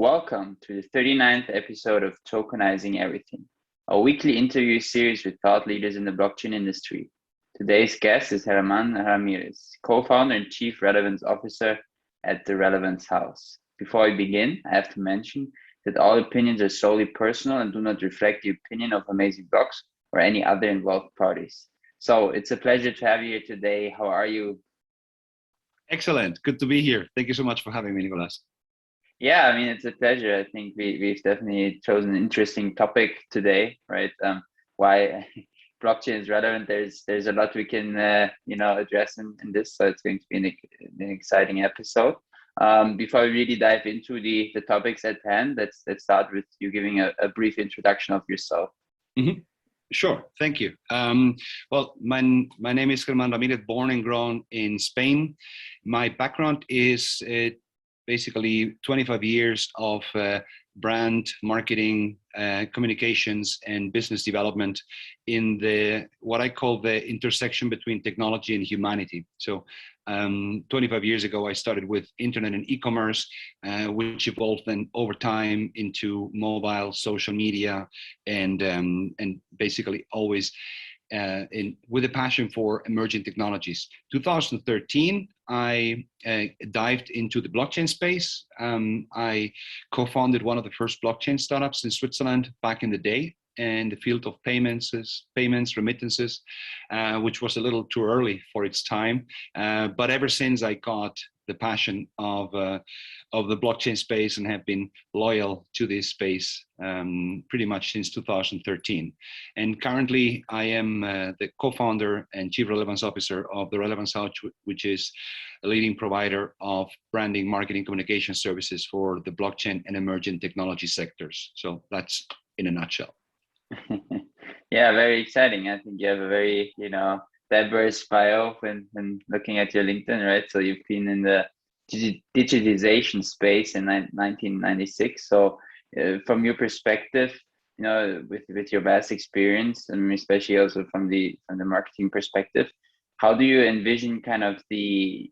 Welcome to the 39th episode of Tokenizing Everything, a weekly interview series with thought leaders in the blockchain industry. Today's guest is German Ramirez, co-founder and chief relevance officer at the Relevance House. Before we begin, I have to mention that all opinions are solely personal and do not reflect the opinion of Amazing Blocks or any other involved parties. So it's a pleasure to have you here today. How are you? Excellent. Good to be here. Thank you so much for having me, Nicolas. Yeah, I mean, it's a pleasure. I think we've definitely chosen an interesting topic today, right? Why blockchain is relevant. There's a lot we can address in this, so it's going to be an exciting episode. Before we really dive into the topics at hand, let's start with you giving a brief introduction of yourself. Mm-hmm. Sure, thank you. Well, my name is German Ramirez, born and grown in Spain. My background is basically 25 years of brand marketing, communications, and business development in what I call the intersection between technology and humanity. So 25 years ago, I started with internet and e-commerce, which evolved then over time into mobile, social media, and basically always with a passion for emerging technologies. 2013, I dived into the blockchain space. I co-founded one of the first blockchain startups in Switzerland back in the day, in the field of payments, remittances, which was a little too early for its time. But ever since, I got the passion of the blockchain space and have been loyal to this space pretty much since 2013. And currently, I am the co-founder and chief relevance officer of the Relevance House, which is a leading provider of branding, marketing, communication services for the blockchain and emerging technology sectors. So that's in a nutshell. Yeah, very exciting. I think you have a very, diverse bio when looking at your LinkedIn, right? So you've been in the digitization space in 1996. So from your perspective, with your vast experience, and especially also from the marketing perspective, how do you envision kind of the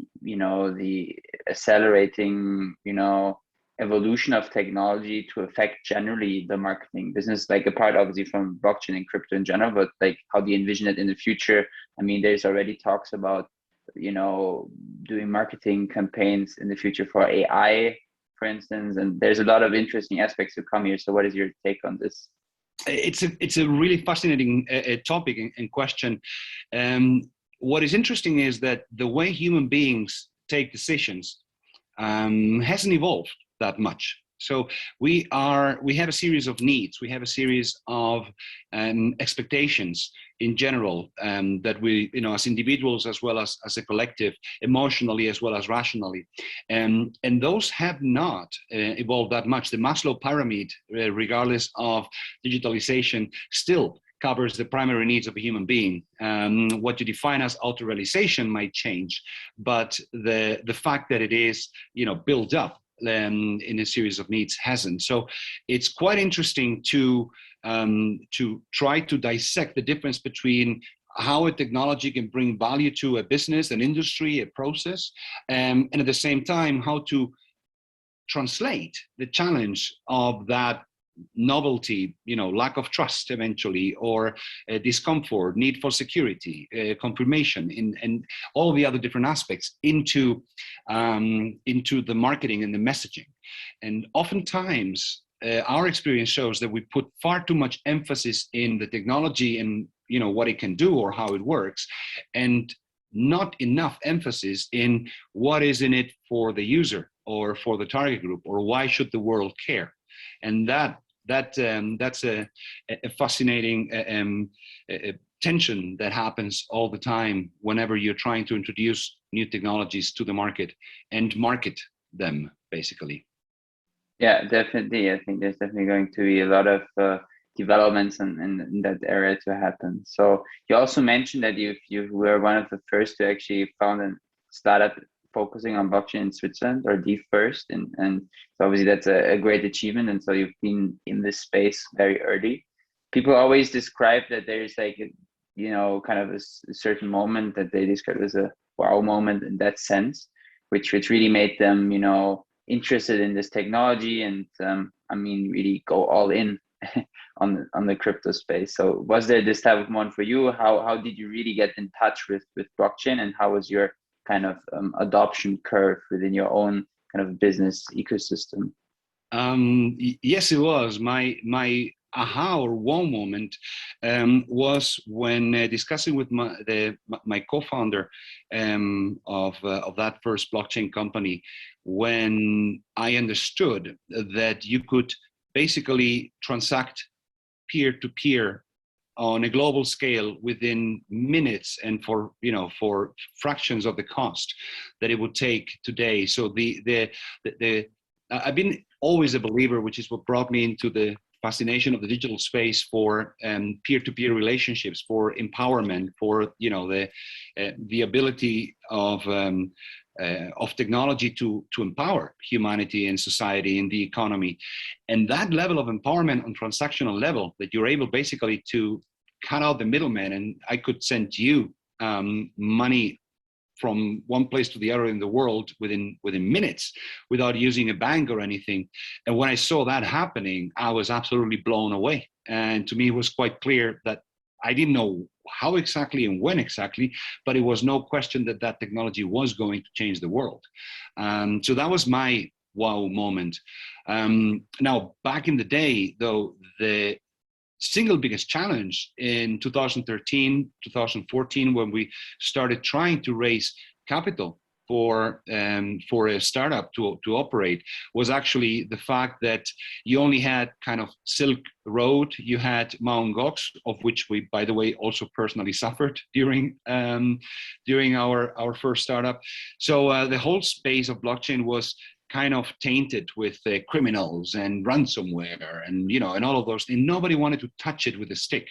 accelerating, evolution of technology to affect generally the marketing business, like apart obviously from blockchain and crypto in general, but like how do you envision it in the future? I mean, there's already talks about, doing marketing campaigns in the future for AI, for instance, and there's a lot of interesting aspects to come here. So what is your take on this? It's a really fascinating topic and question. What is interesting is that the way human beings take decisions hasn't evolved that much. So we have a series of needs. We have a series of expectations in general that we, as individuals as well as a collective, emotionally as well as rationally, and those have not evolved that much. The Maslow pyramid, regardless of digitalization, still covers the primary needs of a human being. What you define as auto-realization might change, but the fact that it is, built up in a series of needs hasn't. So it's quite interesting to try to dissect the difference between how a technology can bring value to a business, an industry, a process, and at the same time, how to translate the challenge of that novelty, lack of trust eventually, or discomfort, need for security, confirmation, and all the other different aspects into the marketing and the messaging. And oftentimes, our experience shows that we put far too much emphasis in the technology and what it can do or how it works, and not enough emphasis in what is in it for the user or for the target group, or why should the world care. And that's a fascinating tension that happens all the time whenever you're trying to introduce new technologies to the market and market them, basically. Yeah, definitely. I think there's definitely going to be a lot of developments in that area to happen. So you also mentioned that you were one of the first to actually found a startup focusing on blockchain in Switzerland, or the first, and so obviously that's a great achievement. And so you've been in this space very early. People always describe that there's like kind of a certain moment that they describe as a wow moment in that sense, which really made them interested in this technology and I mean really go all in on the crypto space. So was there this type of moment for you? How did you really get in touch with blockchain, and how was your kind of adoption curve within your own kind of business ecosystem? Yes, it was. My aha or wow moment was when discussing with my co-founder of that first blockchain company, when I understood that you could basically transact peer-to-peer on a global scale within minutes and for fractions of the cost that it would take today. So I've been always a believer, which is what brought me into the fascination of the digital space, for peer-to-peer relationships, for empowerment, for the ability of technology to empower humanity and society and the economy. And that level of empowerment on transactional level, that you're able basically to cut out the middleman, and I could send you money from one place to the other in the world within minutes without using a bank or anything. And when I saw that happening, I was absolutely blown away. And to me, it was quite clear that I didn't know how exactly and when exactly, but it was no question that that technology was going to change the world. So that was my wow moment. Now, back in the day, though, the single biggest challenge in 2013, 2014, when we started trying to raise capital for a startup to operate, was actually the fact that you only had kind of Silk Road, you had Mt. Gox, of which we, by the way, also personally suffered during our first startup. So the whole space of blockchain was kind of tainted with criminals and ransomware and and all of those things. Nobody wanted to touch it with a stick,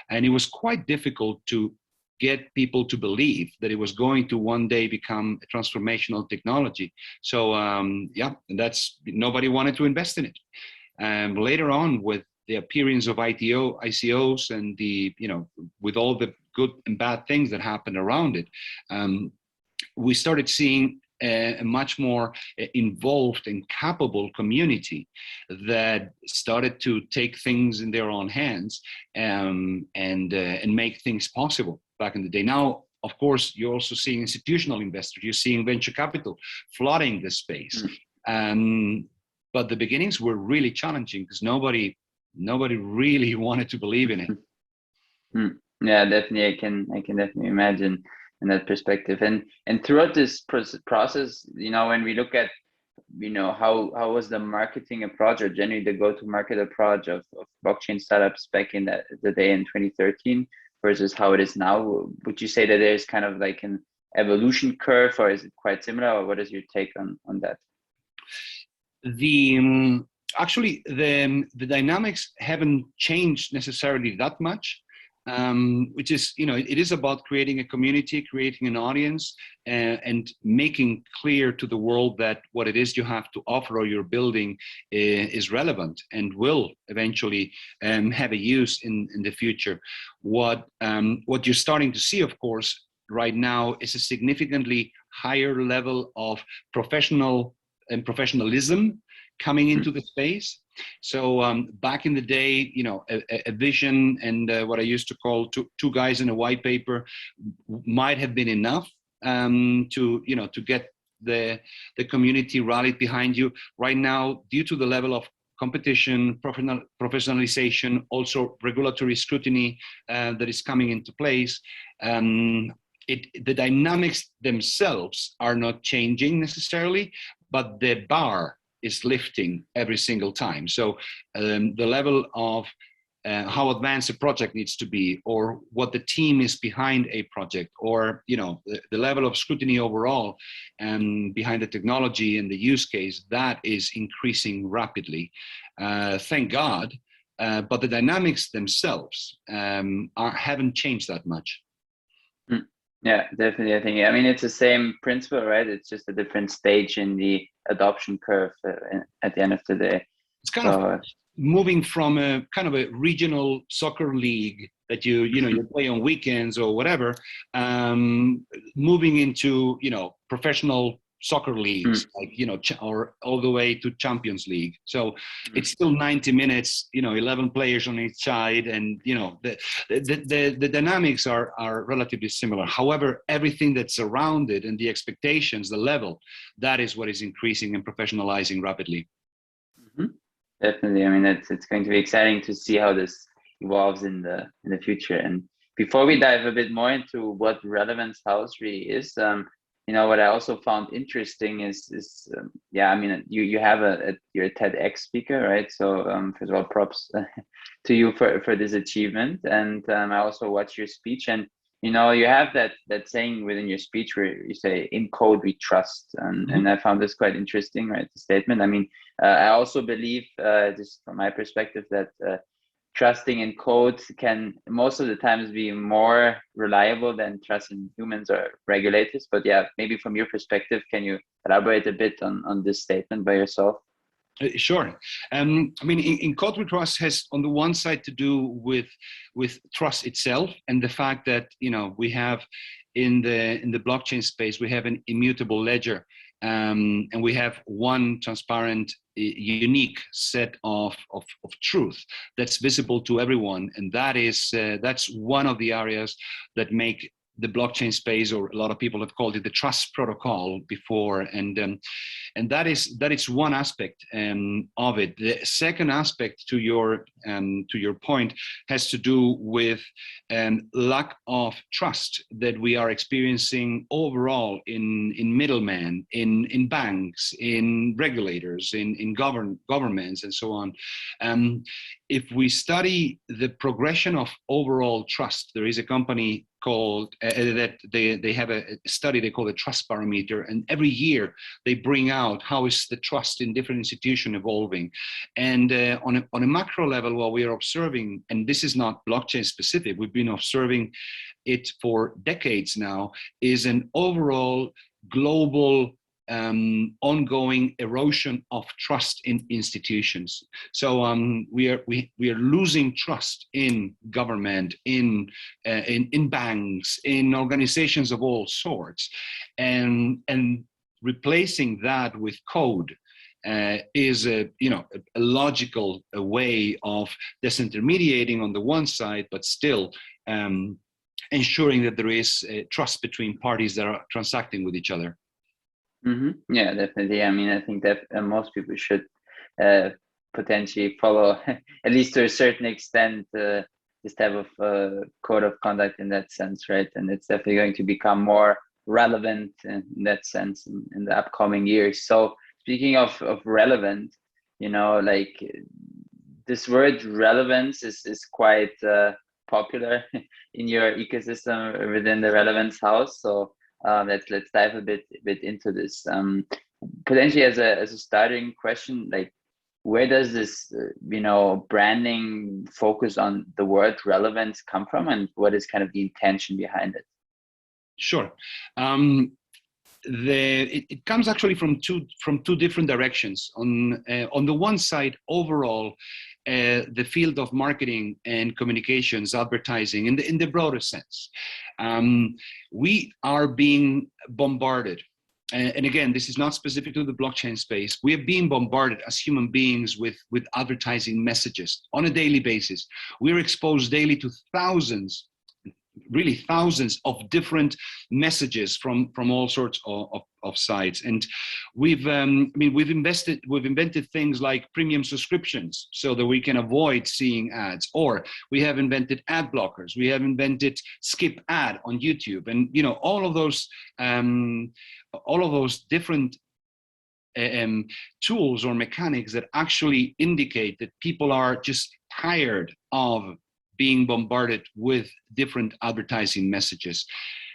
and it was quite difficult to get people to believe that it was going to one day become a transformational technology. So that's, nobody wanted to invest in it. And later on, with the appearance of ICOs and with all the good and bad things that happened around it, we started seeing a much more involved and capable community that started to take things in their own hands and make things possible back in the day. Now, of course, you're also seeing institutional investors, you're seeing venture capital flooding the space. But the beginnings were really challenging because nobody really wanted to believe in it. Yeah, definitely. I can definitely imagine in that perspective. And throughout this process, when we look at, how was the marketing approach, or generally the go-to-market approach of blockchain startups back in the day in 2013 versus how it is now? Would you say that there's kind of like an evolution curve, or is it quite similar, or what is your take on that? Actually, the dynamics haven't changed necessarily that much. Which is, it is about creating a community, creating an audience, and making clear to the world that what it is you have to offer or you're building is relevant and will eventually have a use in the future. What you're starting to see, of course, right now is a significantly higher level of professionalism coming into the space. So back in the day, a vision and what I used to call two guys in a white paper might have been enough to get the community rallied behind you. Right now, due to the level of competition, professionalization, also regulatory scrutiny that is coming into place, the dynamics themselves are not changing necessarily, but the bar is lifting every single time. So the level of how advanced a project needs to be, or what the team is behind a project, or the level of scrutiny overall and behind the technology and the use case, that is increasing rapidly. Thank God, but the dynamics themselves haven't changed that much. Yeah, definitely. I mean, it's the same principle, right? It's just a different stage in the adoption curve at the end of the day. It's kind of moving from a kind of a regional soccer league that you play on weekends or whatever, moving into professional soccer leagues, like, or all the way to Champions League. So it's still 90 minutes, 11 players on each side, and the dynamics are relatively similar. However, everything that's around it and the expectations, the level, that is what is increasing and professionalizing rapidly. Definitely. I mean, it's going to be exciting to see how this evolves in the future. And before we dive a bit more into what Relevance House really is, what I also found interesting is I mean, you have you're a TEDx speaker, right? So first of all, props to you for this achievement. And I also watched your speech, and you have that saying within your speech where you say, "In code we trust," and I found this quite interesting, right? The statement. I mean, I also believe, just from my perspective, that trusting in code can most of the times be more reliable than trusting humans or regulators. But yeah, maybe from your perspective, can you elaborate a bit on this statement by yourself? Sure. I mean, in code we trust has on the one side to do with trust itself, and the fact that we have in the blockchain space, we have an immutable ledger, and we have one transparent, unique set of truth that's visible to everyone, and that's one of the areas that make the blockchain space, or a lot of people have called it the trust protocol before, and that is one aspect of it. The second aspect to your point has to do with lack of trust that we are experiencing overall in middlemen, in banks, in regulators, in governments, and so on. If we study the progression of overall trust, there is a company called that they have a study they call the trust barometer, and every year they bring out how is the trust in different institutions evolving. And on a macro level, what we are observing, and this is not blockchain specific, we've been observing it for decades now, is an overall global ongoing erosion of trust in institutions. So we are losing trust in government, in banks, in organizations of all sorts, and replacing that with code is a logical way of disintermediating on the one side, but still ensuring that there is trust between parties that are transacting with each other. Yeah, definitely. I mean, I think that most people should potentially follow, at least to a certain extent, this type of code of conduct in that sense, right? And it's definitely going to become more relevant in that sense in the upcoming years. So speaking of relevant, like this word relevance is quite popular in your ecosystem within the Relevance House. So let's dive a bit into this. Potentially as a starting question, like where does this branding focus on the word relevance come from, and what is kind of the intention behind it? Sure. It comes actually from two different directions. On the one side, overall, the field of marketing and communications, advertising, in the broader sense, we are being bombarded. And again, this is not specific to the blockchain space. We are being bombarded as human beings with advertising messages on a daily basis. We're exposed daily to thousands of different messages from all sorts of sites, and we've invented things like premium subscriptions so that we can avoid seeing ads, or we have invented ad blockers, we have invented skip ad on YouTube, and all of those different tools or mechanics that actually indicate that people are just tired of being bombarded with different advertising messages.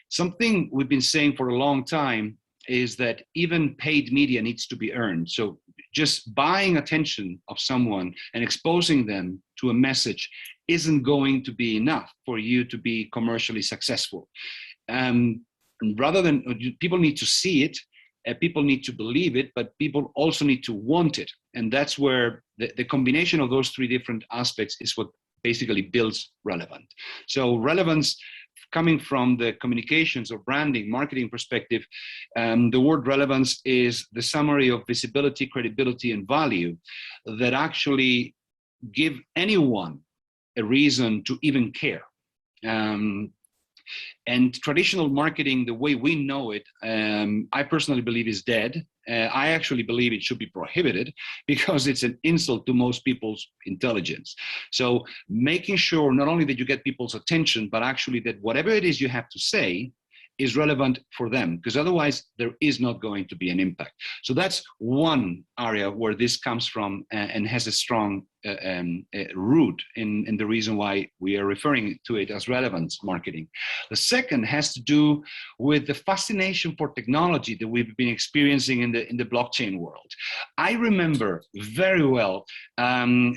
Something we've been saying for a long time is that even paid media needs to be earned. So just buying attention of someone and exposing them to a message isn't going to be enough for you to be commercially successful. Rather than, people need to see it, people need to believe it, but people also need to want it. And that's where the combination of those three different aspects is what basically builds relevant. So relevance coming from the communications or branding, marketing perspective, the word relevance is the summary of visibility, credibility, and value that actually give anyone a reason to even care. And traditional marketing, the way we know it, I personally believe is dead. I actually believe it should be prohibited because it's an insult to most people's intelligence. So making sure not only that you get people's attention, but actually that whatever it is you have to say is relevant for them, because otherwise there is not going to be an impact. So that's one area where this comes from and has a strong root in the reason why we are referring to it as relevance marketing. The second has to do with the fascination for technology that we've been experiencing in the blockchain world. I remember very well we're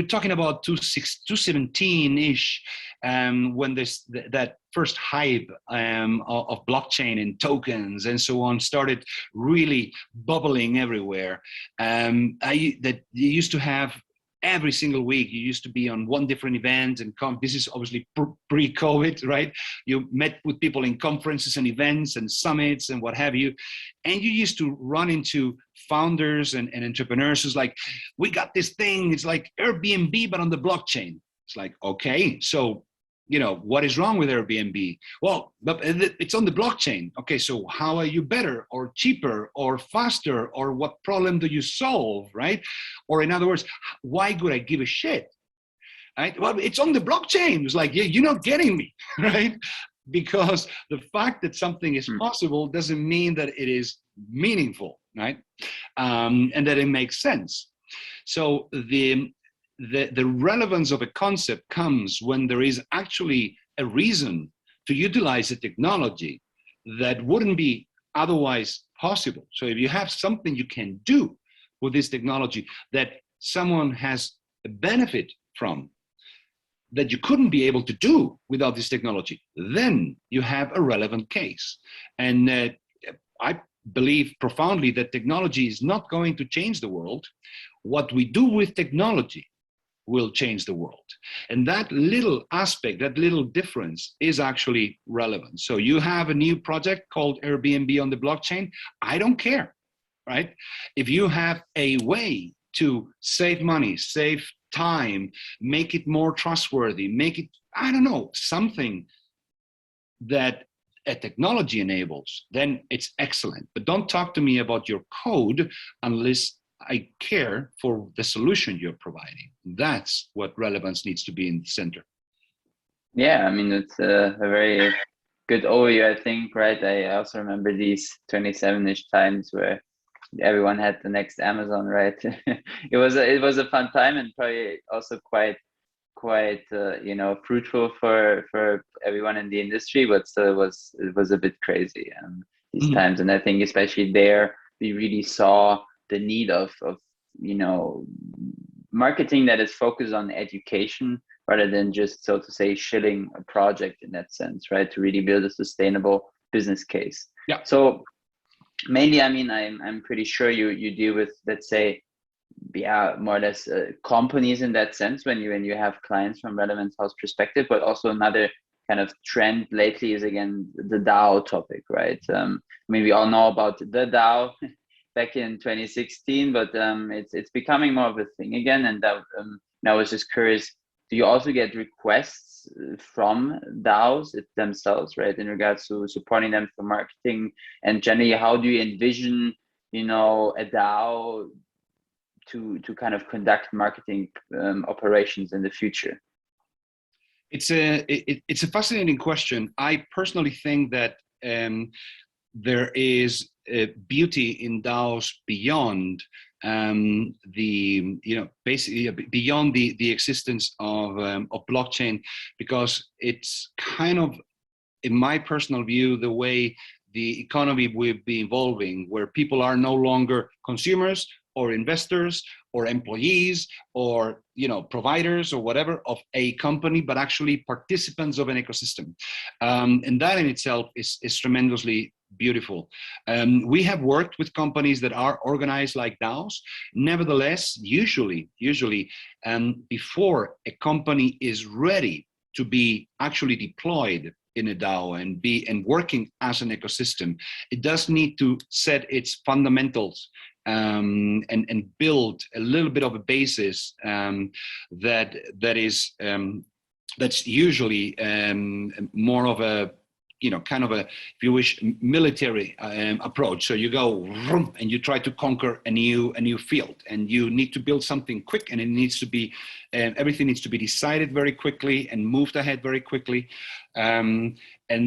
talking about 2017-ish when that first hype of blockchain and tokens and so on started really bubbling everywhere. That you used to have every single week, you used to be on one different event and this is obviously pre-COVID, right? You met with people in conferences and events and summits and what have you. And you used to run into founders and entrepreneurs who's like, we got this thing, it's like Airbnb, but on the blockchain. It's like, okay, so what is wrong with Airbnb? Well, but it's on the blockchain. Okay, so how are you better or cheaper or faster, or what problem do you solve, right? Or in other words, why would I give a shit? Right? Well, it's on the blockchain. It's like, yeah, you're not getting me, right? Because the fact that something is possible doesn't mean that it is meaningful, right? And that it makes sense. So the relevance of a concept comes when there is actually a reason to utilize a technology that wouldn't be otherwise possible. So if you have something you can do with this technology that someone has a benefit from that you couldn't be able to do without this technology, then you have a relevant case. And I believe profoundly that technology is not going to change the world. What we do with technology will change the world. And that little aspect, that little difference is actually relevant. So you have a new project called Airbnb on the blockchain, I don't care, right? If you have a way to save money, save time, make it more trustworthy, make it, I don't know, something that a technology enables, then it's excellent. But don't talk to me about your code unless I care for the solution you're providing. That's what relevance needs to be in the center. Yeah, I mean, it's a very good overview, I think, right? I also remember these 27-ish times where everyone had the next Amazon, right? It was a fun time and probably also quite fruitful for everyone in the industry, but still it was a bit crazy these times. And I think especially there we really saw the need of marketing that is focused on education rather than just, so to say, shilling a project in that sense, right? To really build a sustainable business case. Yeah. So mainly, I mean, I'm pretty sure you deal with, let's say, more or less companies in that sense when you have clients from Relevance House perspective, but also another kind of trend lately is again the DAO topic, right? I mean, we all know about the DAO back in 2016, but it's becoming more of a thing again. And I was just curious, do you also get requests from DAOs themselves, right, in regards to supporting them for marketing? And generally, how do you envision, a DAO to kind of conduct marketing operations in the future? It's a fascinating question. I personally think that there is beauty in DAOs beyond basically beyond the existence of blockchain, because it's kind of, in my personal view, the way the economy will be evolving, where people are no longer consumers or investors or employees or providers or whatever of a company, but actually participants of an ecosystem. And that in itself is tremendously beautiful. We have worked with companies that are organized like DAOs. Nevertheless, usually, before a company is ready to be actually deployed in a DAO and working as an ecosystem, it does need to set its fundamentals and build a little bit of a basis that's usually more of a kind of a, if you wish, military approach. So you go and you try to conquer a new field, and you need to build something quick, and it needs to be everything needs to be decided very quickly and moved ahead very quickly, and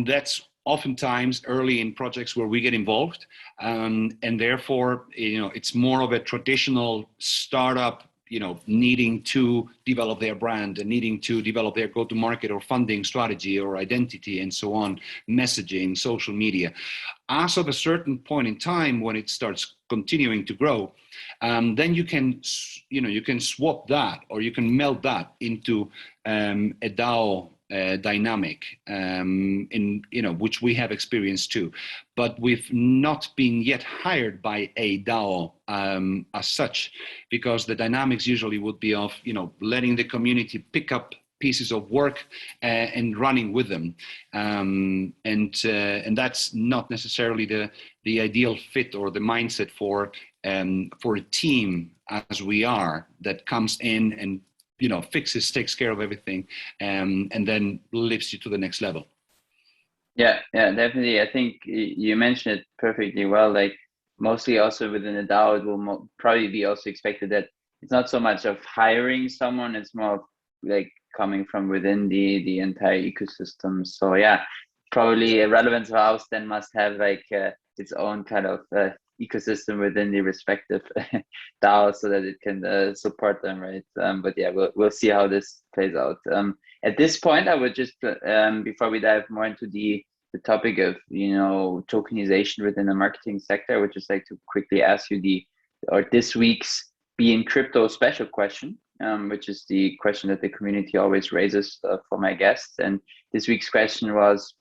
that's oftentimes early in projects where we get involved, and therefore it's more of a traditional startup, needing to develop their brand and needing to develop their go-to-market or funding strategy or identity and so on, messaging, social media. As of a certain point in time, when it starts continuing to grow, then you can swap that, or you can meld that into a DAO dynamic, which we have experienced too, but we've not been yet hired by a DAO as such, because the dynamics usually would be of letting the community pick up pieces of work and running with them, and that's not necessarily the ideal fit or the mindset for a team as we are, that comes in and fixes, takes care of everything, and then lifts you to the next level. Yeah, definitely. I think you mentioned it perfectly well. Like, mostly also within a DAO, it will probably be also expected that it's not so much of hiring someone, it's more of like coming from within the entire ecosystem. So yeah, probably a relevance house then must have like its own kind of ecosystem within the respective DAO, so that it can support them, right? But yeah, we'll see how this plays out. At this point, I would just before we dive more into the topic of tokenization within the marketing sector, I would just like to quickly ask you this week's Be in Crypto special question, which is the question that the community always raises for my guests. And this week's question was,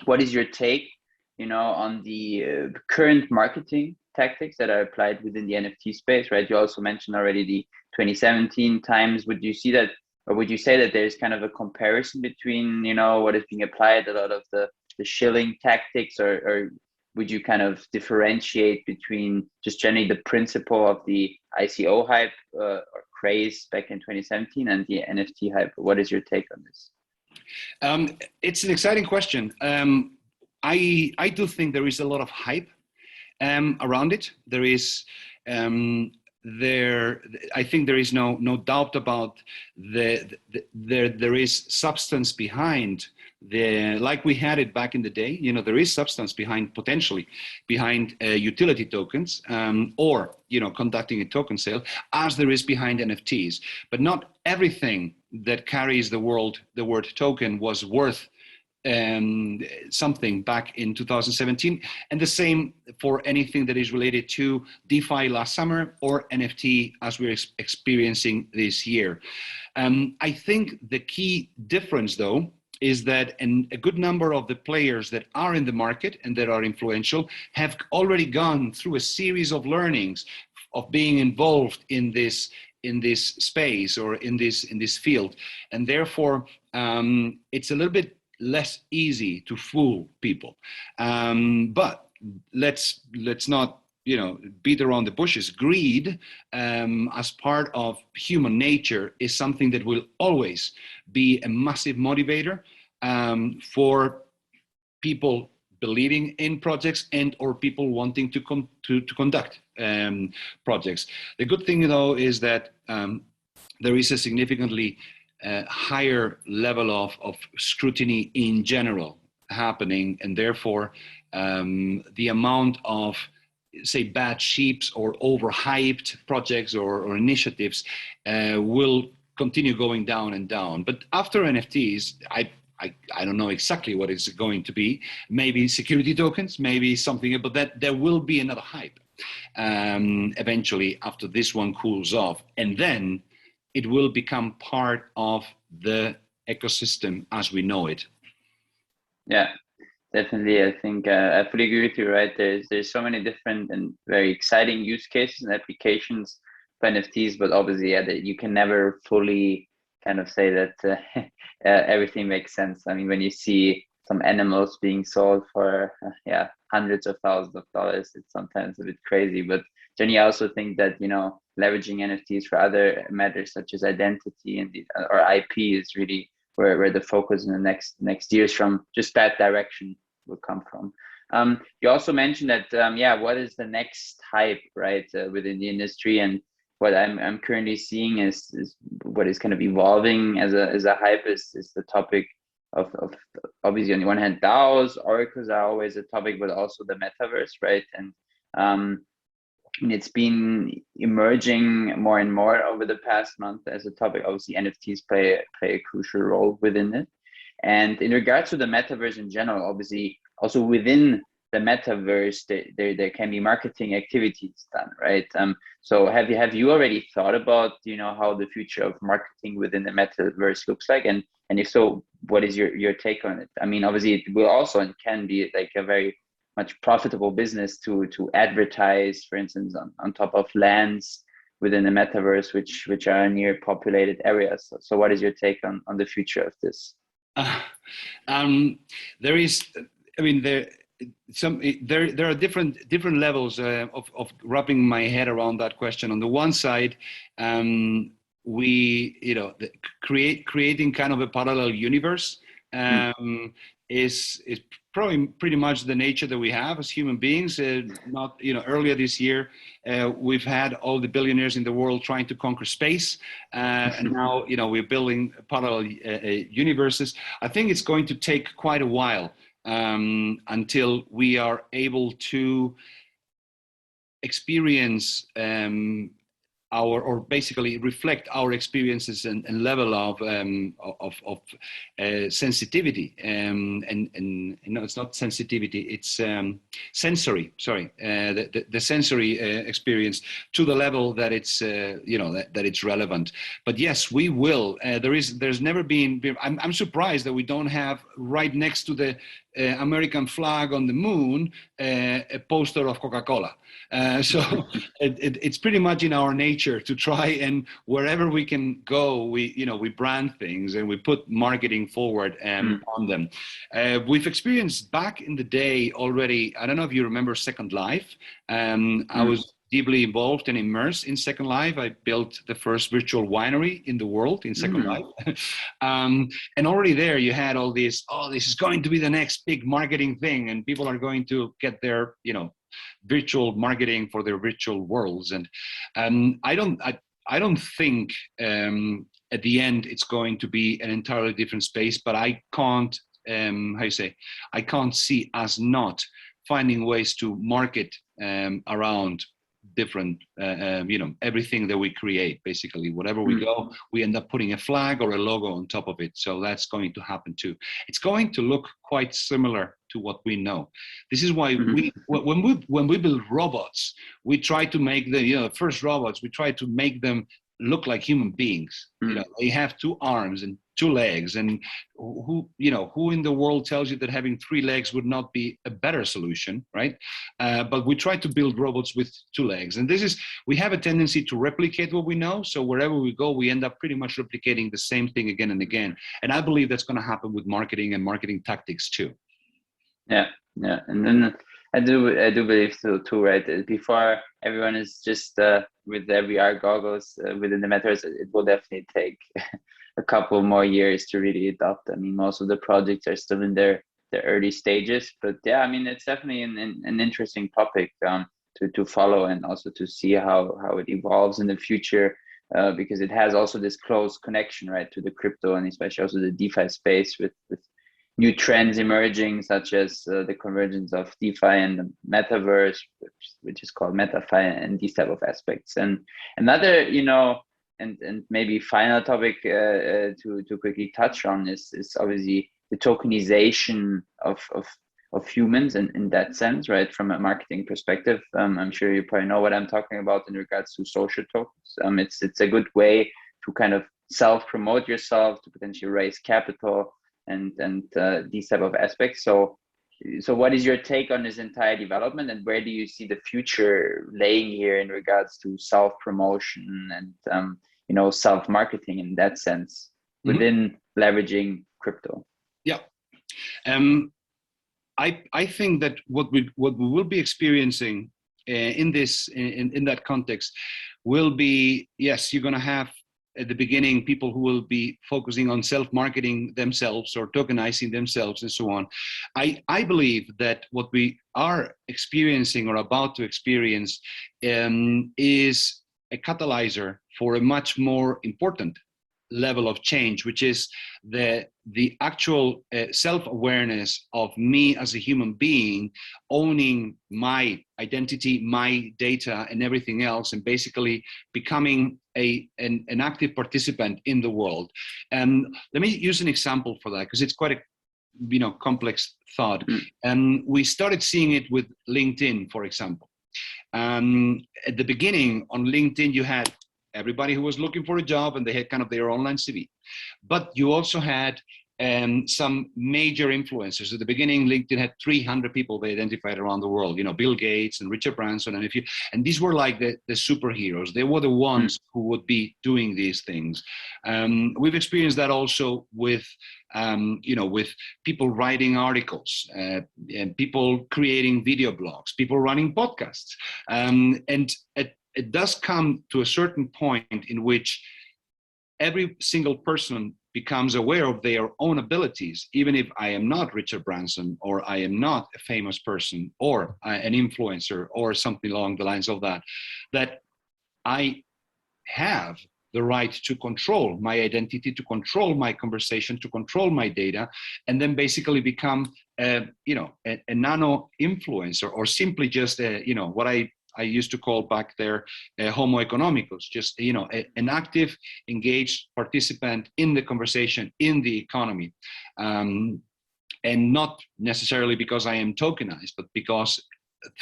what is your take on the current marketing tactics that are applied within the NFT space, right? You also mentioned already the 2017 times. Would you see that, or would you say that there's kind of a comparison between, what is being applied, a lot of the shilling tactics, or would you kind of differentiate between just generally the principle of the ICO hype or craze back in 2017 and the NFT hype? What is your take on this? It's an exciting question. I do think there is a lot of hype around it. There is I think there is no doubt about there is substance behind like we had it back in the day. There is substance potentially behind utility tokens, or conducting a token sale, as there is behind NFTs. But not everything that carries the word token was worth something back in 2017, and the same for anything that is related to DeFi last summer or NFT as we're experiencing this year. I think the key difference, though, is that a good number of the players that are in the market and that are influential have already gone through a series of learnings of being involved in this space or in this field, and therefore it's a little bit less easy to fool people. But let's not beat around the bushes. Greed, as part of human nature, is something that will always be a massive motivator for people believing in projects and or people wanting to conduct projects. The good thing, though, is that there is a significantly higher level of scrutiny in general happening, and therefore the amount of, say, bad sheeps or overhyped projects or initiatives will continue going down and down. But after NFTs, I don't know exactly what it's going to be. Maybe security tokens, maybe something, but that there will be another hype eventually after this one cools off, and then it will become part of the ecosystem as we know it. Yeah, definitely. I think I fully agree with you, right? There's so many different and very exciting use cases and applications for NFTs, but obviously, that you can never fully kind of say that everything makes sense. I mean, when you see some animals being sold for hundreds of thousands of dollars, it's sometimes a bit crazy. But Jenny, I also think that leveraging NFTs for other matters such as identity and or IP is really where the focus in the next years from just that direction will come from. You also mentioned that what is the next hype, right, within the industry, and what I'm currently seeing is what is kind of evolving as a hype is the topic of obviously on the one hand DAOs, oracles are always a topic, but also the metaverse, right? And it's been emerging more and more over the past month as a topic. Obviously, NFTs play a crucial role within it. And in regards to the metaverse in general, obviously, also within the metaverse, there can be marketing activities done, right? So have you already thought about how the future of marketing within the metaverse looks like, and if so, what is your take on it? I mean, obviously, it will also and can be like a very much profitable business to advertise, for instance, on top of lands within the metaverse, which are near populated areas. So what is your take on the future of this? There is, I mean, there are different levels of wrapping my head around that question. On the one side, creating kind of a parallel universe is probably pretty much the nature that we have as human beings. Earlier this year, we've had all the billionaires in the world trying to conquer space, and now we're building parallel universes. I think it's going to take quite a while until we are able to experience or basically reflect our experiences and level of sensitivity. And no, it's not sensitivity, it's sensory. Sorry, the sensory experience to the level that it's that it's relevant. But yes, we will. There's never been. I'm surprised that we don't have right next to the American flag on the moon a poster of Coca-Cola. So it's pretty much in our nature to try, and wherever we can go, we brand things and we put marketing forward on them. We've experienced back in the day already. I don't know if you remember Second Life. I was deeply involved and immersed in Second Life. I built the first virtual winery in the world in Second Life. And already there you had all this, this is going to be the next big marketing thing, and people are going to get their, virtual marketing for their virtual worlds. And I don't think at the end it's going to be an entirely different space, but I can't, I can't see us not finding ways to market around different, everything that we create. Basically, wherever we go, we end up putting a flag or a logo on top of it. So that's going to happen too. It's going to look quite similar to what we know. This is why when we build robots, we try to make the first robots. We try to make them look like human beings. They have two arms and two legs, and who in the world tells you that having three legs would not be a better solution, right? But we try to build robots with two legs, and we have a tendency to replicate what we know. So wherever we go, we end up pretty much replicating the same thing again and again. And I believe that's going to happen with marketing and marketing tactics too. Yeah, and then I do believe so too, right? Before everyone is just with their VR goggles within the metaverse, it will definitely take a couple more years to really adopt. I mean, most of the projects are still in their early stages, but yeah, I mean, it's definitely an interesting topic to follow, and also to see how it evolves in the future, because it has also this close connection, right, to the crypto, and especially also the DeFi space with new trends emerging, such as the convergence of DeFi and the metaverse, which is called MetaFi, and these type of aspects. And another, and maybe final topic to quickly touch on is obviously the tokenization of humans, in that sense, right? From a marketing perspective, I'm sure you probably know what I'm talking about in regards to social tokens. It's a good way to kind of self-promote yourself, to potentially raise capital, and these type of aspects. So what is your take on this entire development, and where do you see the future laying here in regards to self-promotion and self-marketing in that sense? within leveraging crypto? Yeah. I think that what we will be experiencing in that context will be, yes, you're going to have at the beginning people who will be focusing on self-marketing themselves or tokenizing themselves and so on. I believe that what we are experiencing or about to experience is a catalyzer for a much more important level of change, which is the actual self-awareness of me as a human being, owning my identity, my data, and everything else, and basically becoming an active participant in the world. And let me use an example for that, because it's quite a complex thought. And we started seeing it with LinkedIn, for example. At the beginning on LinkedIn, you had everybody who was looking for a job, and they had kind of their online CV. But you also had some major influencers. At the beginning, LinkedIn had 300 people they identified around the world, Bill Gates and Richard Branson. And these were like the superheroes. They were the ones who would be doing these things. We've experienced that also with people writing articles, and people creating video blogs, people running podcasts. And it does come to a certain point in which every single person becomes aware of their own abilities, even if I am not Richard Branson, or I am not a famous person, or an influencer, or something along the lines of that, that I have the right to control my identity, to control my conversation, to control my data, and then basically become a nano influencer, or simply just what I used to call back there homo economicus, just an active, engaged participant in the conversation, in the economy, and not necessarily because I am tokenized, but because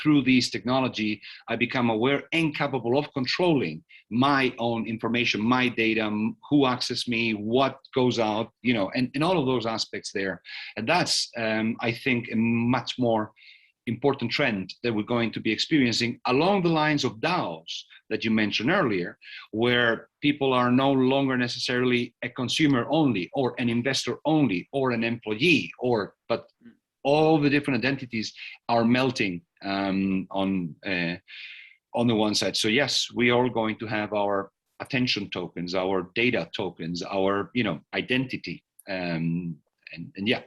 through this technology I become aware and capable of controlling my own information, my data, who accesses me, what goes out, and all of those aspects there. And that's I think a much more important trend that we're going to be experiencing along the lines of DAOs that you mentioned earlier, where people are no longer necessarily a consumer only, or an investor only, or an employee, but all the different identities are melting on the one side. So yes, we are going to have our attention tokens, our data tokens, our identity, and yeah,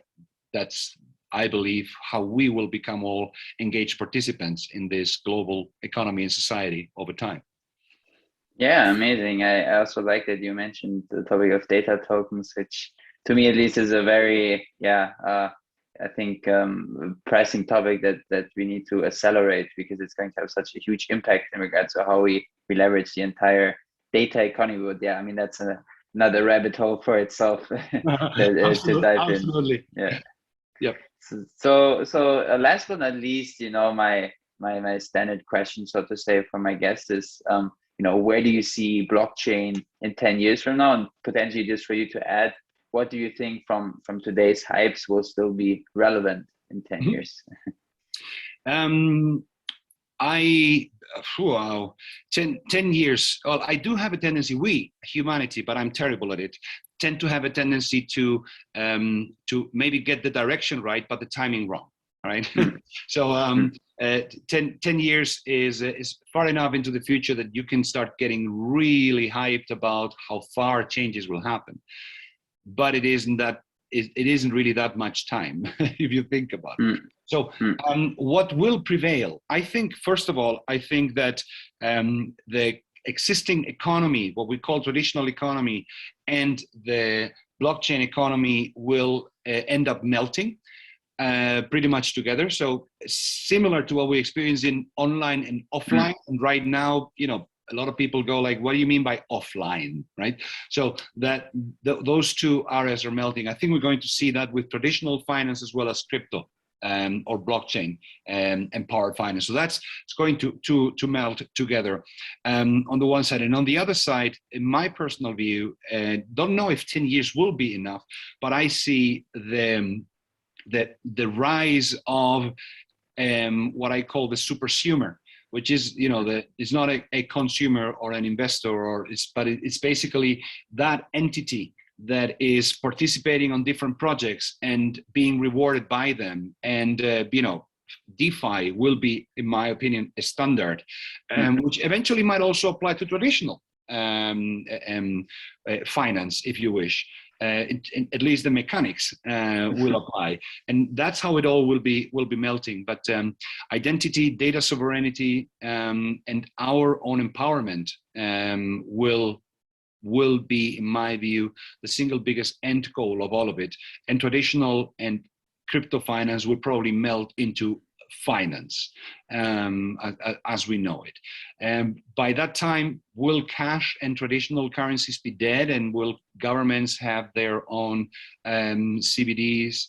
that's, I believe, how we will become all engaged participants in this global economy and society over time. Yeah, amazing. I also like that you mentioned the topic of data tokens, which to me at least is a very, I think pressing topic that we need to accelerate, because it's going to have such a huge impact in regards to how we leverage the entire data economy. But yeah, I mean, that's another rabbit hole for itself to dive in. Yeah. Yep. So last but not least, my standard question, so to say, for my guests is, where do you see blockchain in 10 years from now? And potentially, just for you to add, what do you think from today's hypes will still be relevant in 10 years? 10 years. Well, I do have a tendency, humanity, but I'm terrible at it, tend to have a tendency to maybe get the direction right, but the timing wrong. Right. So 10 years is far enough into the future that you can start getting really hyped about how far changes will happen. But it isn't really that much time if you think about it. So what will prevail? I think, first of all, that the existing economy, what we call traditional economy, and the blockchain economy will end up melting pretty much together. So similar to what we experience in online and offline. And right now, a lot of people go like, what do you mean by offline, right? So that those two areas are melting. I think we're going to see that with traditional finance as well as crypto or blockchain and powered finance. So it's going to melt together on the one side. And on the other side, in my personal view, don't know if 10 years will be enough, but I see the rise of what I call the supersumer, which is, it's not a consumer or an investor, but it's basically that entity that is participating on different projects and being rewarded by them. And, DeFi will be, in my opinion, a standard, which eventually might also apply to traditional finance, if you wish. At least the mechanics will apply, and that's how it all will be melting. But identity, data sovereignty, and our own empowerment will be, in my view, the single biggest end goal of all of it. And traditional and crypto finance will probably melt into finance as we know it. By that time, will cash and traditional currencies be dead, and will governments have their own CBDCs,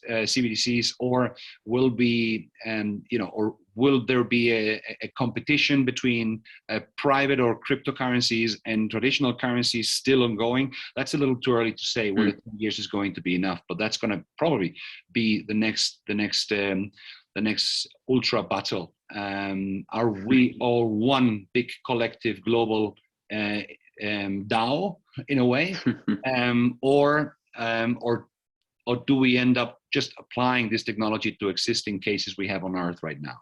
or will be, or will there be a competition between private or cryptocurrencies and traditional currencies still ongoing? That's a little too early to say whether 2 years is going to be enough, but that's going to probably be the next ultra battle. Are we all one big collective global DAO in a way, or do we end up just applying this technology to existing cases we have on Earth right now?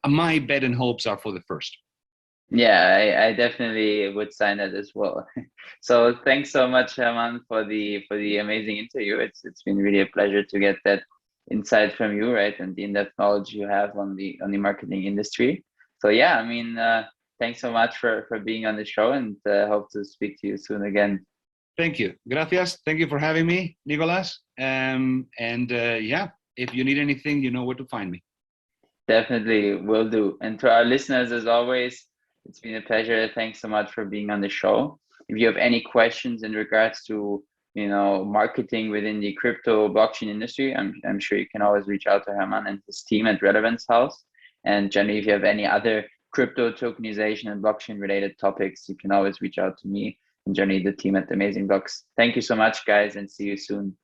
My bet and hopes are for the first. Yeah, I definitely would sign that as well. So thanks so much, Herman, for the amazing interview. It's been really a pleasure to get that insight from you, right, and the in-depth knowledge you have on the marketing industry. So yeah, I mean, thanks so much for being on the show, and hope to speak to you soon again. Thank you. Gracias. Thank you for having me, Nicolas. Yeah, if you need anything, you know where to find me. Definitely will do. And to our listeners, as always, it's been a pleasure. Thanks so much for being on the show. If you have any questions in regards to marketing within the crypto blockchain industry, I'm sure you can always reach out to Herman and his team at Relevance House. And generally, if you have any other crypto tokenization and blockchain related topics, you can always reach out to me and generally the team at Amazing Blocks. Thank you so much, guys, and see you soon.